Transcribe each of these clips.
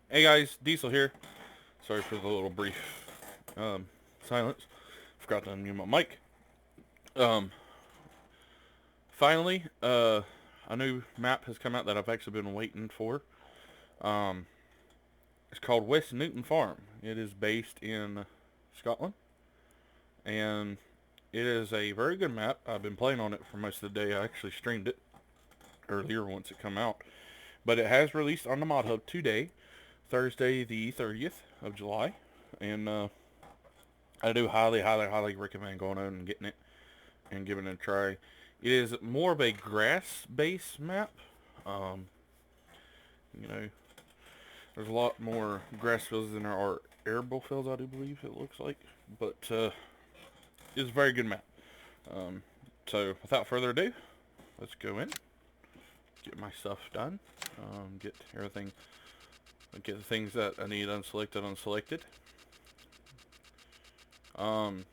Hey guys, Diesel here. Sorry for the little brief um, silence. Forgot to unmute my mic. Um, finally, a new map has come out that I've actually been waiting for. Um, it's called West Newton Farm. It is based in Scotland, and it is a very good map. I've been playing on it for most of the day. I actually streamed it earlier once it come out, but it has released on the Mod Hub today, Thursday the 30th of July, and I do highly, highly, highly recommend going out and getting it and giving it a try. It is more of a grass-based map. Um, you know, there's a lot more grass fields than there are arable fields, I do believe it looks like. But it's a very good map. Um, so without further ado, let's go in, get my stuff done, get everything, get the things that I need unselected. Um,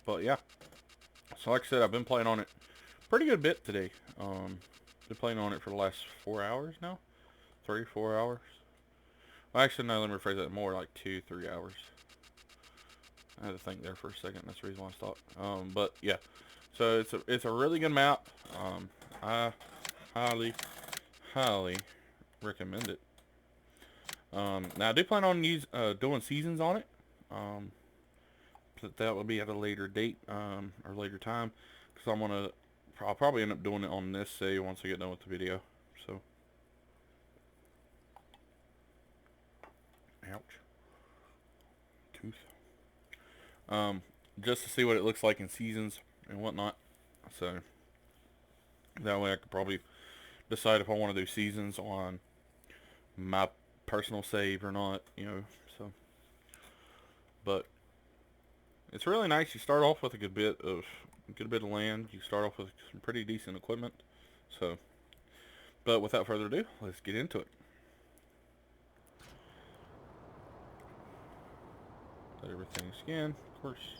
but yeah, so like I said, I've been playing on it pretty good bit today. Been playing on it for the last 4 hours now. 3, 4 hours. Well, actually, no, let me rephrase that more like 2, 3 hours. I had to think there for a second. That's the reason why I stopped. But yeah, so it's a really good map. I highly, highly recommend it. Now I do plan on doing seasons on it. Um, but that will be at a later date or later time because I'll probably end up doing it on this say once I get done with the video. So, ouch, tooth. Um, just to see what it looks like in seasons and whatnot. So that way I could probably decide if I want to do seasons on my personal save or not, So, but it's really nice. You start off with a good bit of land. You start off with some pretty decent equipment. So, but without further ado, let's get into it. Let everything scan, of course.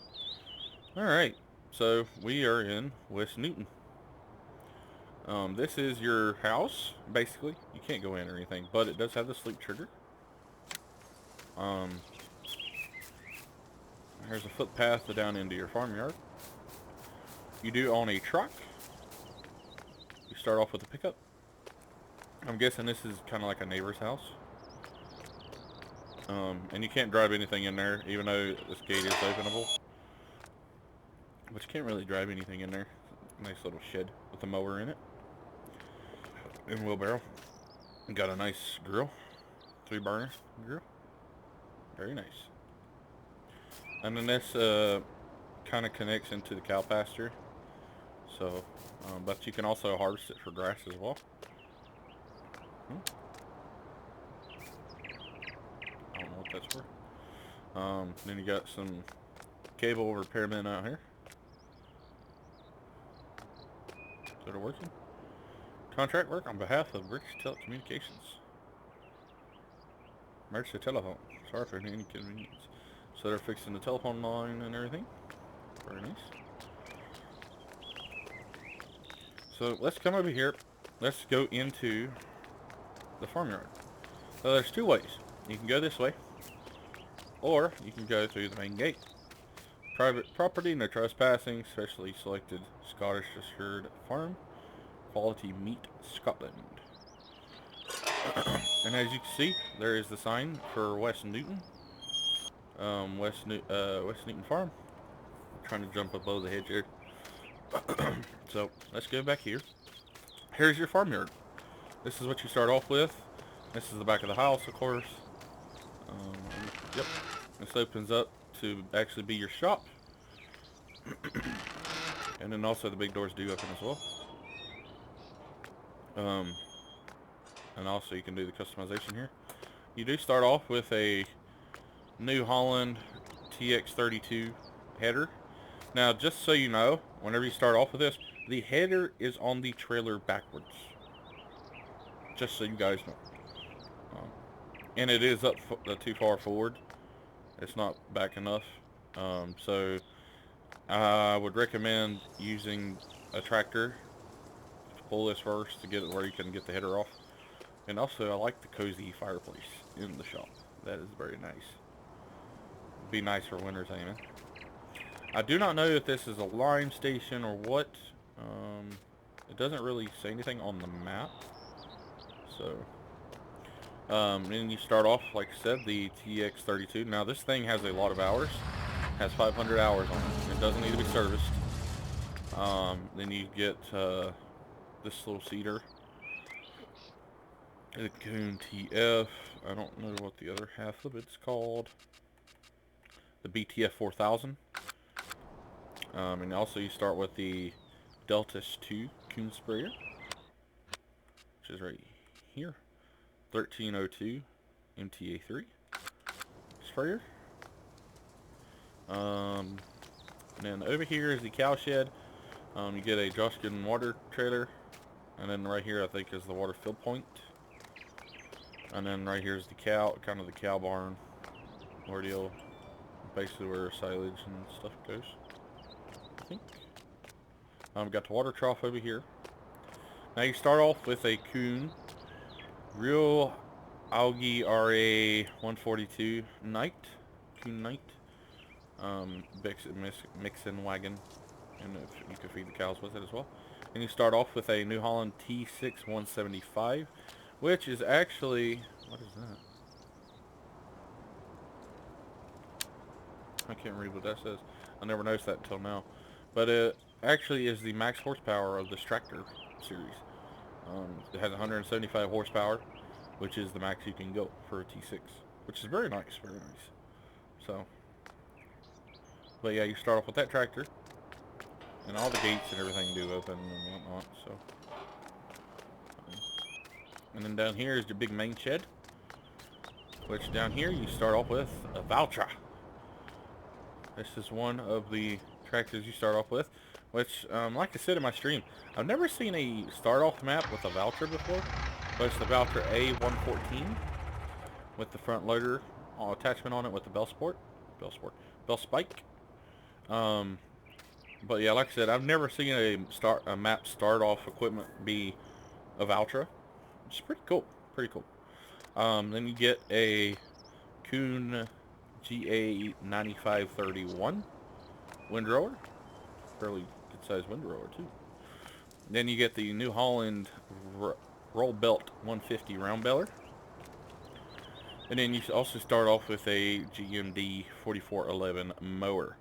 All right. So we are in West Newton. This is your house, basically. You can't go in or anything, but it does have the sleep trigger. Um, There's a footpath down into your farmyard. You do own a truck. You start off with a pickup. I'm guessing this is kind of like a neighbor's house. And you can't drive anything in there, even though this gate is openable. But you can't really drive anything in there. Nice little shed with a mower in it. And wheelbarrow. Got a nice grill. 3 burner grill. Very nice. And then this kind of connects into the cow pasture. So, but you can also harvest it for grass as well. Hmm. I don't know what that's for. Then you got some cable repairmen out here that are working. Contract work on behalf of British Telecommunications. Emergency telephone. Sorry for any inconvenience. So they're fixing the telephone line and everything. Very nice. So let's come over here. Let's go into the farmyard. So there's 2 ways. You can go this way, or you can go through the main gate. Private property, no trespassing, specially selected Scottish assured farm, quality meat, Scotland. And as you can see, there is the sign for West Newton, West Newton Farm. I'm trying to jump above the hedge here. So let's go back here. Here's your farmyard. This is what you start off with. This is the back of the house, of course. Um, yep. This opens up to actually be your shop. And then also the big doors do open as well. Um, and also you can do the customization here. You do start off with a New Holland TX32 header. Now, just so you know, whenever you start off with this, the header is on the trailer backwards. Just so you guys know. Um, and it is up too far forward. It's not back enough. So I would recommend using a tractor to pull this first to get it where you can get the header off. And also, I like the cozy fireplace in the shop. That is very nice. Be nice for winter's aiming. I do not know if this is a line station or what. It doesn't really say anything on the map. So, and you start off, like I said, the TX32. Now, this thing has a lot of hours. Has 500 hours on it. It doesn't need to be serviced. Then you get this little cedar. The Coon TF. I don't know what the other half of it's called. The BTF 4000. And also you start with the Deltas 2 Coon sprayer, which is right here. 1302 MTA3 sprayer. And then over here is the cow shed. You get a Joskin water trailer, and then right here I think is the water fill point. And then right here is the cow, kind of the cow barn ordeal, basically where silage and stuff goes, I think. Got the water trough over here. Now you start off with a Coon Real Algae RA 142 Night, Coon Night, mixing wagon, and if you can feed the cows with it as well. And you start off with a New Holland T6 175, which is actually, what is that? I can't read what that says. I never noticed that until now. But it actually is the max horsepower of this tractor series. It has 175 horsepower, which is the max you can go for a T6, which is very nice, very nice. So, but yeah, you start off with that tractor, and all the gates and everything do open and whatnot. So, and then down here is your big main shed, which down here you start off with a Valtra. This is one of the tractors you start off with, which, like I said in my stream, I've never seen a start-off map with a Valtra before, but it's the Valtra A114 with the front loader attachment on it with the bell spike. But yeah, like I said, I've never seen a map start-off equipment be a Valtra. It's pretty cool, pretty cool. Then you get a Coon GA 9531 windrower, fairly good sized windrower too. Then you get the New Holland Roll Belt 150 round baler, and then you also start off with a GMD 4411 mower.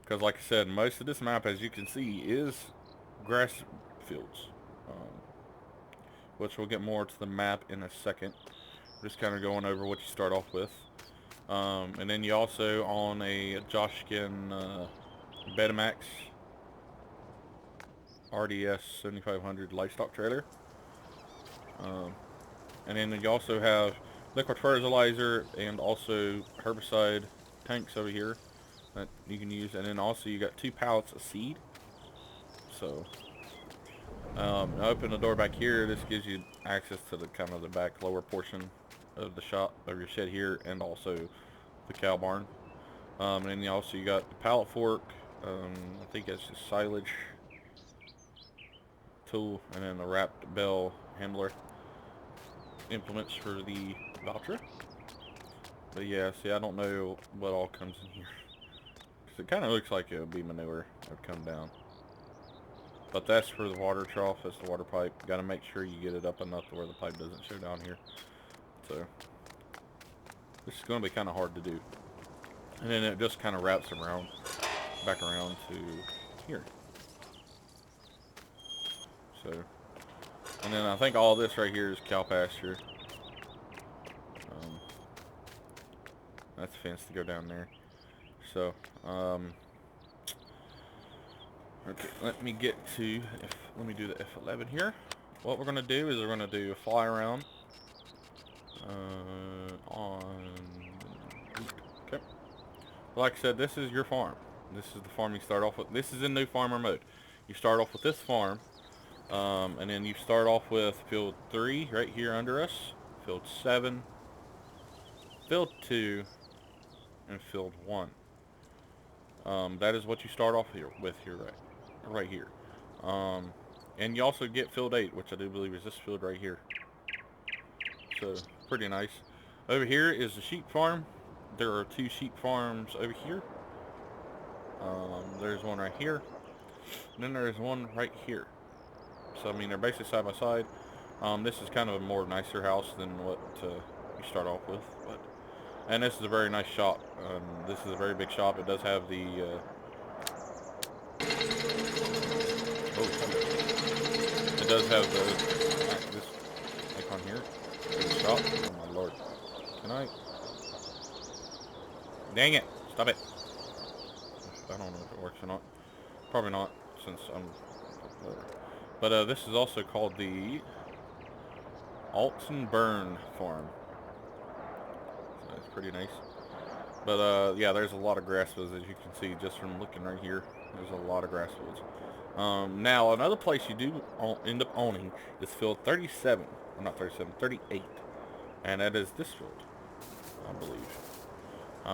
Because like I said, most of this map, as you can see, is grass fields, which we'll get more to the map in a second. Just kind of going over what you start off with. And then you also on a Joskin Betamax RDS 7500 livestock trailer. And then you also have liquid fertilizer and also herbicide tanks over here that you can use. And then also you got 2 pallets of seed. So I open the door back here. This gives you access to the kind of the back lower portion of the shop, of your shed here, and also the cow barn. And then also you got the pallet fork, I think that's just silage tool, and then the wrapped bell handler implements for the Valtra. But yeah, see, I don't know what all comes in here, because it kind of looks like it would be manure that would come down. But that's for the water trough. That's the water pipe. Got to make sure you get it up enough to where the pipe doesn't show down here. So this is going to be kind of hard to do. And then it just kind of wraps around, back around to here. So, and then I think all this right here is cow pasture. That's a fence to go down there. So, okay, let me get to, let me do the F11 here. What we're going to do is we're going to do a fly around on, okay. Like I said, this is your farm. This is the farm you start off with. This is in new farmer mode. You start off with this farm, and then you start off with field 3 right here under us, field 7, field 2, and field 1. That is what you start off here with here, right here. And you also get field 8, which I do believe is this field right here. So pretty nice. Over here is the sheep farm. There are 2 sheep farms over here. There's one right here. And then there's one right here. So I mean they're basically side by side. This is kind of a more nicer house than what you start off with, and this is a very nice shop. This is a very big shop. It does have the it does have this icon here. Good shop. Oh my lord! Can I? Dang it! Stop it! I don't know if it works or not. Probably not, since I'm. But this is also called the Alton Burn Farm. So that's pretty nice. But yeah, there's a lot of grass fields, as you can see just from looking right here. There's a lot of grass fields. Now, another place you do end up owning is field 37. Well, not 37, 38. And that is this field, I believe.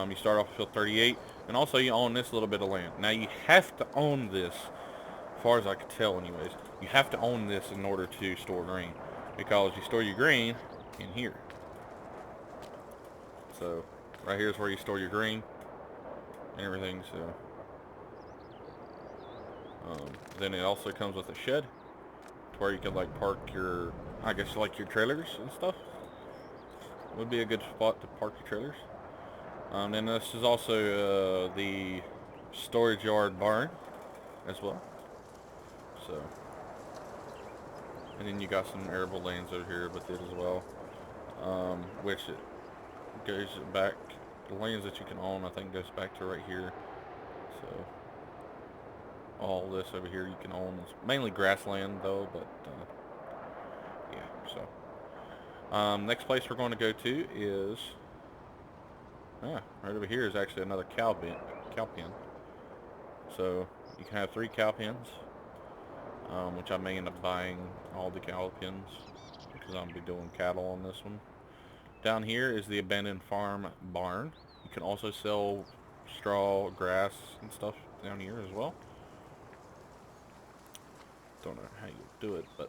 You start off with field 38, and also you own this little bit of land. Now, you have to own this, as far as I could tell anyways, you have to own this in order to store grain. Because you store your grain in here. So, right here is where you store your grain and everything, so... then it also comes with a shed to where you can like park your, I guess like your trailers and stuff. Would be a good spot to park your trailers. Then this is also the storage yard barn as well. So, and then you got some arable lands over here with it as well, which it goes back. The lands that you can own, I think, goes back to right here. So. All this over here you can own. It's mainly grassland though, but yeah, so next place we're going to go to is right over here is actually another cow pen. So you can have 3 cow pens, which I may end up buying all the cow pens because I'm gonna be doing cattle on this one. Down here is the abandoned farm barn. You can also sell straw, grass, and stuff down here as well. Don't know how you do it, but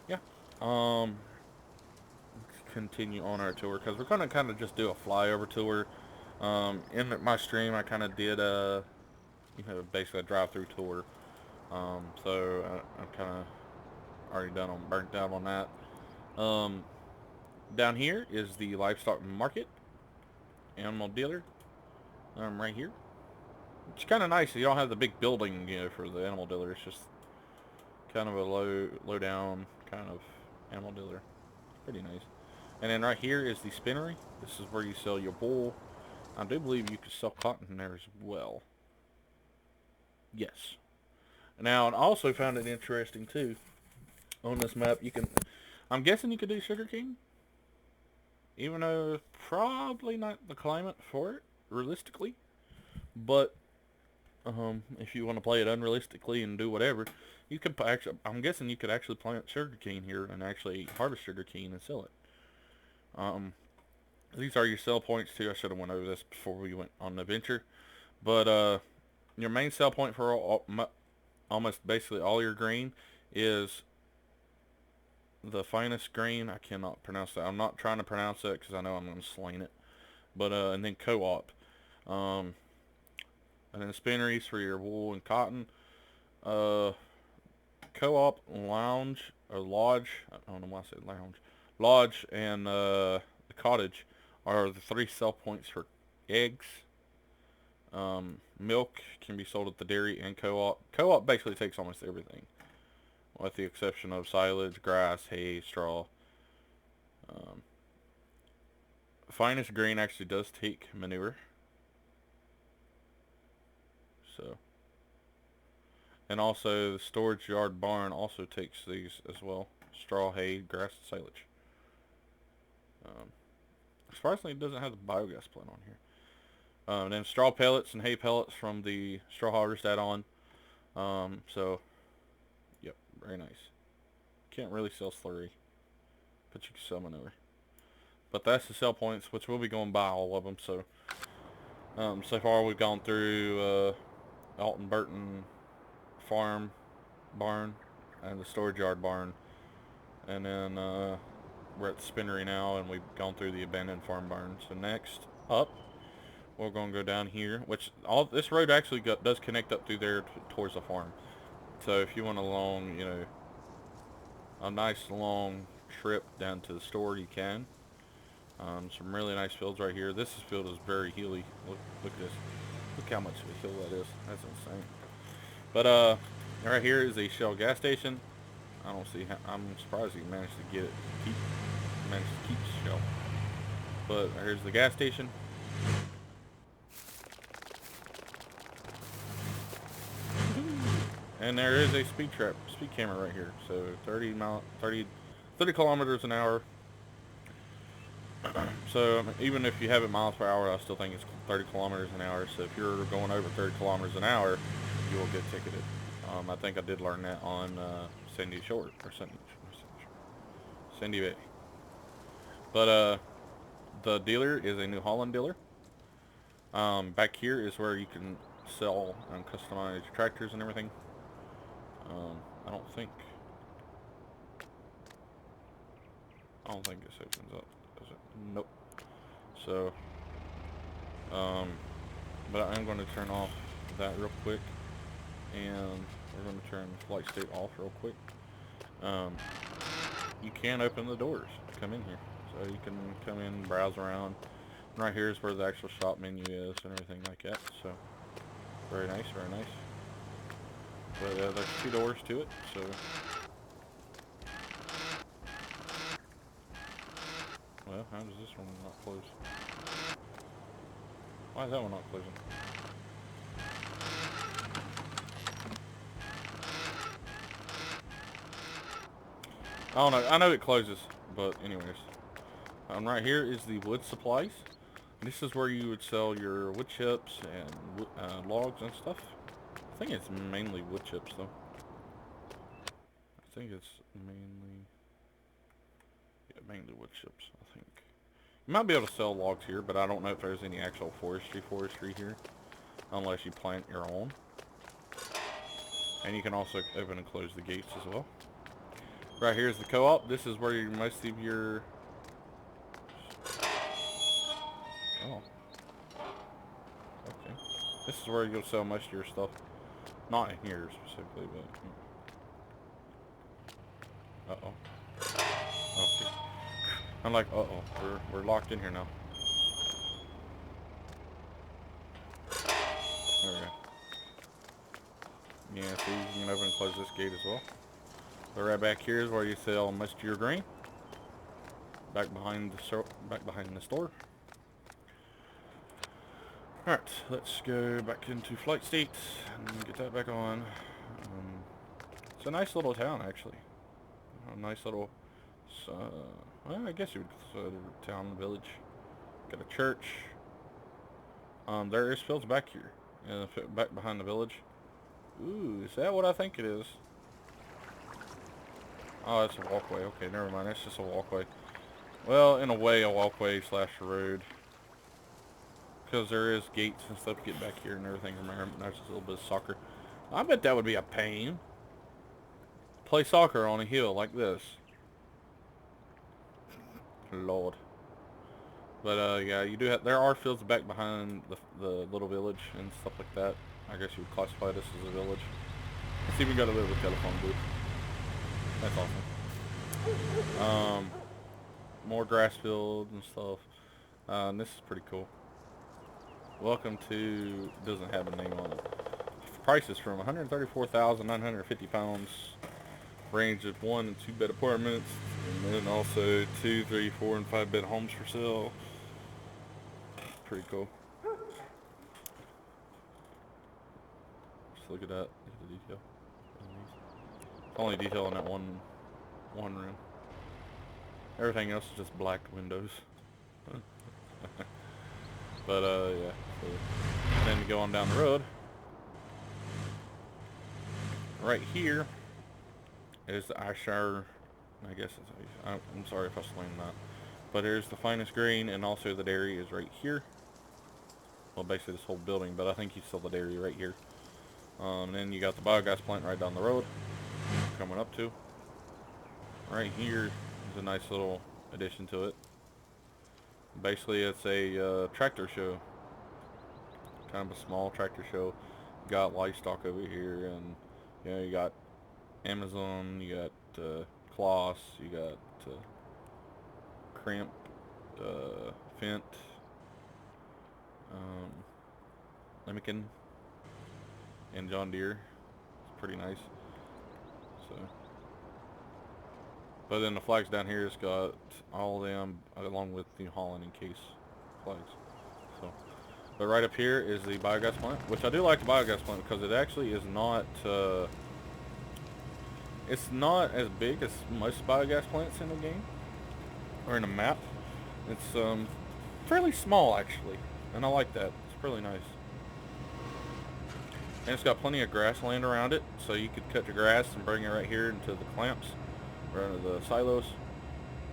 yeah. Let's continue on our tour because we're gonna kind of just do a flyover tour. In my stream, I kind of did basically a drive-through tour. So I'm kind of already burnt out on that. Down here is the livestock market, animal dealer. Right here. It's kind of nice. You don't have the big building, for the animal dealer. It's just kind of a low down kind of animal dealer. Pretty nice. And then right here is the spinnery. This is where you sell your wool. I do believe you could sell cotton in there as well. Yes. Now, I also found it interesting too. On this map, I'm guessing you could do sugarcane, even though probably not the climate for it, realistically. But if you want to play it unrealistically and do whatever, you could actually. I'm guessing you could actually plant sugarcane here and actually harvest sugarcane and sell it. These are your sell points too. I should have went over this before we went on the adventure, but your main sell point for almost basically all your grain is the finest grain. I cannot pronounce that. I'm not trying to pronounce that because I know I'm going to slang it. But and then co-op. And then spinneries for your wool and cotton. Co-op, lounge, or lodge. I don't know why I said lounge. Lodge and the cottage are the 3 sell points for eggs. Milk can be sold at the dairy and co-op. Co-op basically takes almost everything, with the exception of silage, grass, hay, straw. Finest grain actually does take manure. So, and also the storage yard barn also takes these as well: straw, hay, grass, and silage. Surprisingly, it doesn't have the biogas plant on here. And then straw pellets and hay pellets from the straw harvest add-on. So, yep, very nice. Can't really sell slurry, but you can sell manure. But that's the sell points, which we'll be going by all of them. So, so far we've gone through Alton Burton farm barn and the storage yard barn, and then we're at the spinnery now, and we've gone through the abandoned farm barn. So next up, we're going to go down here, which all this road actually does connect up through there towards the farm. So if you want a long, you know, a nice long trip down to the store, you can. Some really nice fields right here. This field is very hilly. Look at this. Look how much of a hill that is. That's insane. But right here is a Shell gas station. I don't see how. I'm surprised he managed to get it. Managed to keep Shell. But here's the gas station. And there is a speed camera right here. So 30 kilometers an hour. So even if you have it miles per hour, I still think it's 30 kilometers an hour. So if you're going over 30 kilometers an hour, you will get ticketed. I think I did learn that on Sandy Shore or Sandy Bay. But the dealer is a New Holland dealer. Back here is where you can sell and customize tractors and everything. I don't think this opens up, does it? Nope. So, but I am going to turn off that real quick, and we're going to turn Flight State off real quick. You can open the doors to come in here, so you can come in, browse around. And right here is where the actual shop menu is and everything like that. So, very nice, very nice. But there's 2 doors to it, so. Well, how does this one not close? Why is that one not closing? I don't know. I know it closes, but anyways. Right here is the wood supplies. This is where you would sell your wood chips and logs and stuff. I think it's mainly wood chips, though. I think it's mainly wood chips, I think. You might be able to sell logs here, but I don't know if there's any actual forestry here, unless you plant your own. And you can also open and close the gates as well. Right here is the co-op. This is where most of your... Oh. Okay. This is where you'll sell most of your stuff. Not in here specifically, but... Uh-oh. Okay. I'm like, uh-oh. We're locked in here now. There we go. Yeah, see, you can open and close this gate as well. So right back here is where you sell most of your grain. Back behind the store. Alright, let's go back into Flight State and get that back on. It's a nice little town, actually. A nice little, well, I guess you would say town, village. Got a church. There is fields back here, back behind the village. Ooh, is that what I think it is? Oh, that's a walkway. Okay, never mind. That's just a walkway. Well, in a way, a walkway slash road. Because there is gates and stuff to get back here and everything. Remember, there's just a little bit of soccer. I bet that would be a pain. Play soccer on a hill like this. Lord. But yeah, you do have. There are fields back behind the little village and stuff like that. I guess you would classify this as a village. Let's even got a little telephone booth. That's awesome. More grass fields and stuff. This is pretty cool. Welcome to, doesn't have a name on it. Prices from 134,950 pounds. Range of 1 and 2 bed apartments. And then also 2, 3, 4, and 5 bed homes for sale. Pretty cool. Just look at that. Look at the detail. Only detail in that one room. Everything else is just black windows. But yeah. So, and then to go on down the road. Right here is the Ayrshire. I guess it's, I'm sorry if I slammed that. But here's the finest grain, and also the dairy is right here. Well, basically this whole building, but I think you sell the dairy right here. And then you got the biogas plant right down the road. Coming up to. Right here is a nice little addition to it. Basically, it's a tractor show, kind of a small tractor show. You got livestock over here, and you got Amazon, you got Kloss, you got Cramp, Fent, Lemmiken, and John Deere. It's pretty nice. So, but then the flags down here has got all of them along with New Holland and Case flags. So, but right up here is the biogas plant, which I do like the biogas plant because it actually is not. It's not as big as most biogas plants in the game or in the map. It's fairly small actually, and I like that. It's really nice. And it's got plenty of grassland around it, so you could cut your grass and bring it right here into the clamps, or into the silos,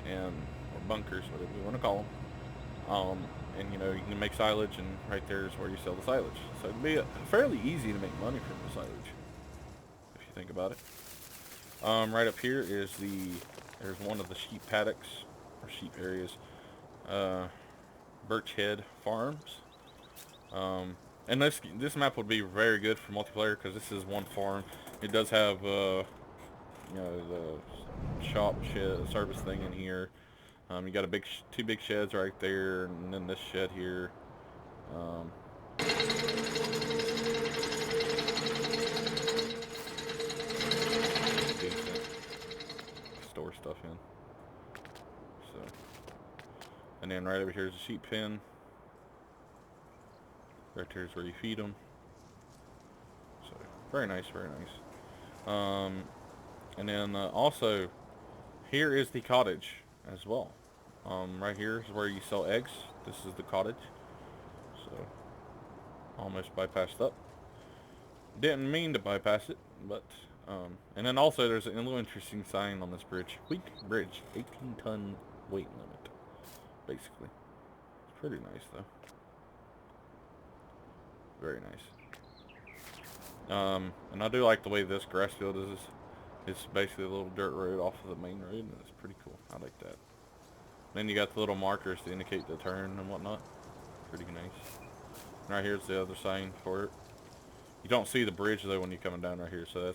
or bunkers, whatever you want to call them. And you can make silage, and right there is where you sell the silage. So it'd be fairly easy to make money from the silage, if you think about it. Right up here is there's one of the sheep paddocks, or sheep areas, Birch Head Farms. And this map would be very good for multiplayer because this is one farm. It does have the shop shed service thing in here. You got two big sheds right there, and then this shed here. Decent. Store stuff in. So, and then right over here is a sheep pen. Right there is where you feed them. So, very nice, very nice. And then also, here is the cottage as well. Right here is where you sell eggs. This is the cottage. So, almost bypassed up. Didn't mean to bypass it, but, and then also there's a little interesting sign on this bridge. Weak bridge, 18-ton weight limit, basically. It's pretty nice, though. Very nice. And I do like the way this grass field is. It's basically a little dirt road off of the main road, and it's pretty cool. I like that. Then you got the little markers to indicate the turn and whatnot. Pretty nice. And right here's the other sign for it. You don't see the bridge though when you're coming down right here, so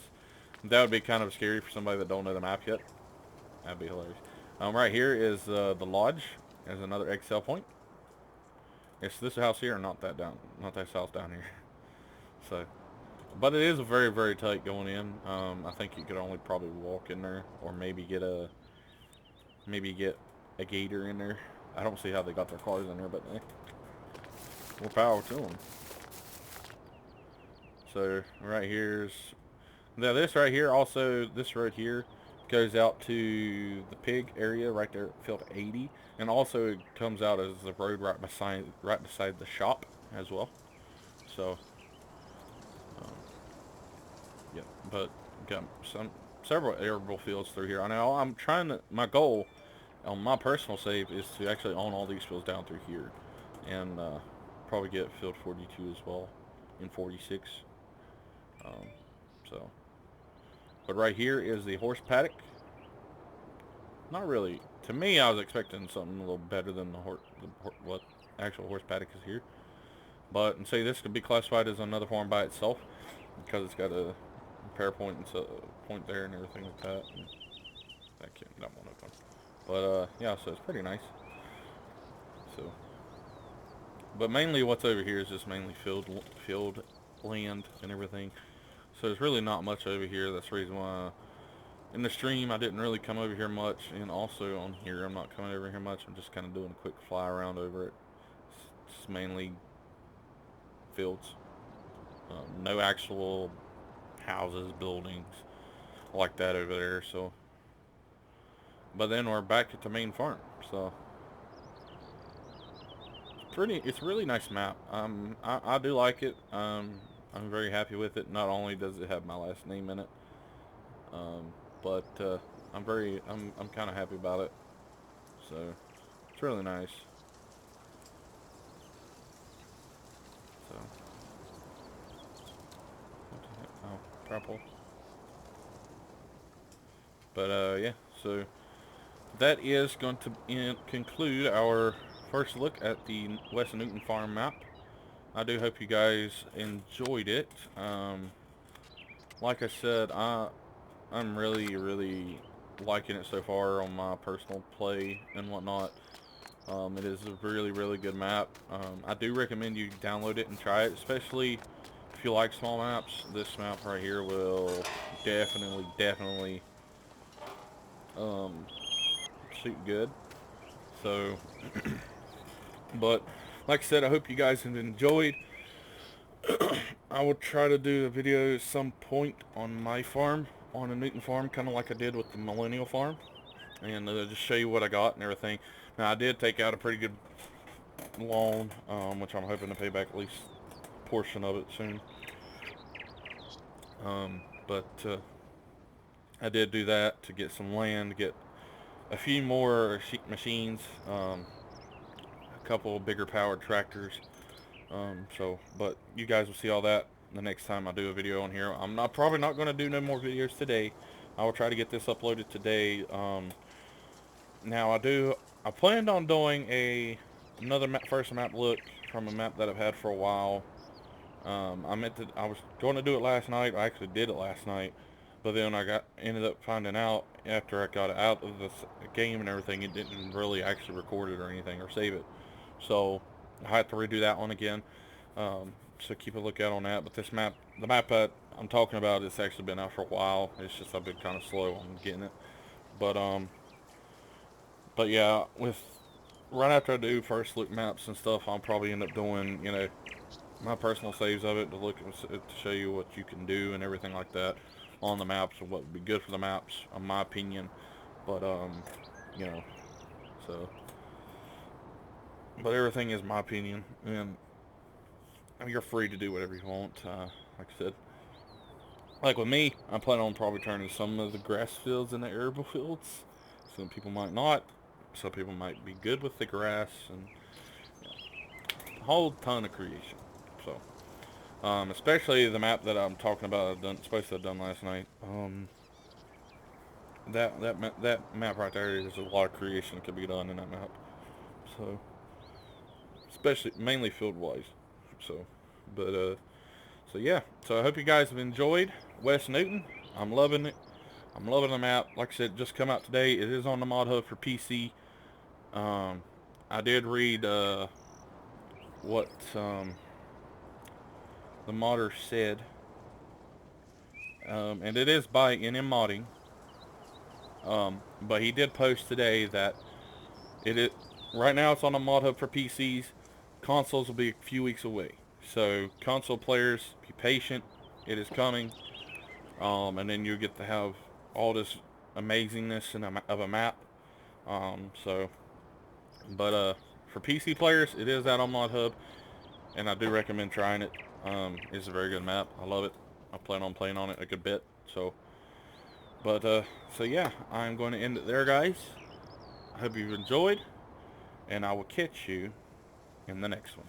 that would be kind of scary for somebody that don't know the map yet. That'd be hilarious. Right here is the lodge. There's another egg sale point. It's this house here, not that house down here. So, but it is very, very tight going in. I think you could only probably walk in there, or maybe get a gator in there. I don't see how they got their cars in there, but more power to them. So right here's now this right here. Also, this road here goes out to the pig area right there at field 80, and also it comes out as the road right beside the shop as well. So yeah, but got several arable fields through here. I know I'm trying to, my goal on my personal save is to actually own all these fields down through here, and probably get field 42 as well in 46. So, but right here is the horse paddock. Not really. To me, I was expecting something a little better than what actual horse paddock is here. But, and say this could be classified as another farm by itself because it's got a repair point and point there and everything like that. And that won't open. But yeah, so it's pretty nice. So, but mainly what's over here is just mainly field land and everything. So there's really not much over here. That's the reason why in the stream I didn't really come over here much, and also on here I'm not coming over here much. I'm just kind of doing a quick fly around over it. It's mainly fields. No actual houses, buildings like that over there. So, but then we're back at the main farm. So it's a really nice map. I do like it. I'm very happy with it. Not only does it have my last name in it, but I'm kind of happy about it. So it's really nice. So what the heck? Oh, purple. But yeah. So that is going to conclude our first look at the Wes Newton Farm map. I do hope you guys enjoyed it. Like I said, I'm really liking it so far on my personal play and whatnot. It is a really good map. I do recommend you download it and try it, especially if you like small maps. This map right here will definitely um, suit good. So, but like I said, I hope you guys have enjoyed. I will try to do a video at some point on my farm, on a Newton farm, kind of like I did with the Millennial farm, and just show you what I got and everything. Now, I did take out a pretty good loan, which I'm hoping to pay back at least a portion of it soon. But I did do that to get some land, to get a few more machines, a couple bigger powered tractors. But you guys will see all that the next time I do a video on here. I'm probably not going to do no more videos today. I will try to get this uploaded today. Now I planned on doing another first map look from a map that I've had for a while. I was going to do it last night. I actually did it last night, but then I ended up finding out after I got it out of the game and everything, it didn't really actually record it or anything or save it. So I had to redo that one again. So keep a lookout on that. But this map, the map that I'm talking about, it's actually been out for a while. It's just I've been kind of slow on getting it. But yeah, right after I do first look maps and stuff, I'll probably end up doing, my personal saves of it to show you what you can do and everything like that on the maps and what would be good for the maps, in my opinion. But you know, so but everything is my opinion, and you're free to do whatever you want. Like I said, like with me, I plan on probably turning some of the grass fields into arable fields. Some people might not. Some people might be good with the grass, and a whole ton of creation. So. Especially the map that I'm talking about, supposed to have done last night. That map right there is a lot of creation that could be done in that map. So, especially mainly field wise. So, so yeah. So I hope you guys have enjoyed Wes Newton. I'm loving it. I'm loving the map. Like I said, just come out today. It is on the Mod Hub for PC. I did read what the modder said, and it is by NM Modding. But he did post today that right now it's on the Mod Hub for PCs. Consoles will be a few weeks away, so console players, be patient. It is coming, and then you get to have all this amazingness of a map. But for PC players, it is out on Mod Hub, and I do recommend trying it. It's a very good map. I love it. I plan on playing on it a good bit. So yeah, I'm going to end it there, guys. I hope you've enjoyed, and I will catch you in the next one.